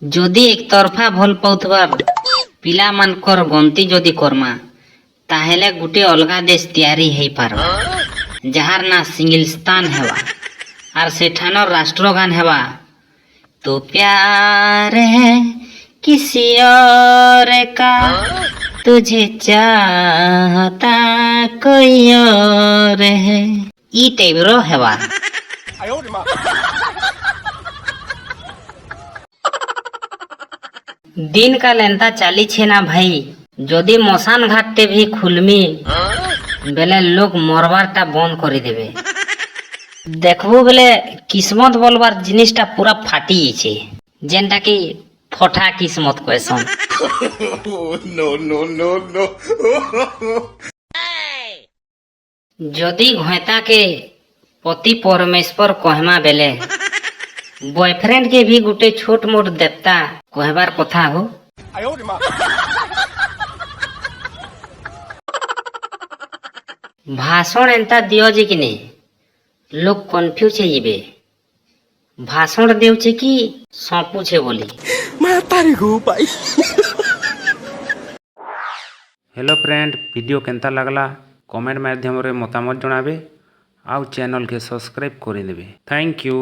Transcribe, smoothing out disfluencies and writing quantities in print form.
जदि एक तरफा भल पाउथबार पिला मानकर गंती जदि करमा ताहेले गुटे अलगा देश तैयारी हेई पारबा जहार ना सिंगिलस्तान हेवा आर सेठानर राष्ट्रगान हेवा तो प्यार है किसी और का तुझे चाहता कोई और है ई टाइपरो हेवा। दिन का लेंता चाली छे ना भाई जदि मशान घाटते भी खुलमी बेले लोग मरबारटा बंद कर देबे देखबू बेले किस्मत बोलबार जिनिसटा पूरा फाटी छे जेनटा कि फटा किस्मत कहसन। नो नो नो नो जदि घोता के पति परमेश्वर कहमा बेले बॉयफ्रेंड के भी गुटे छोट मोट देवता कहबार कथा हो। भाषण एंता दियो जे कि नहीं लोग कन्फ्यूज हे भाषण देउछे कि सौंपुछे बोली। हेलो फ्रेंड वीडियो केंता लगला कमेंट माध्यम रे मतामत जणाबे आउ चैनल के सब्सक्राइब कर देबे। Thank you.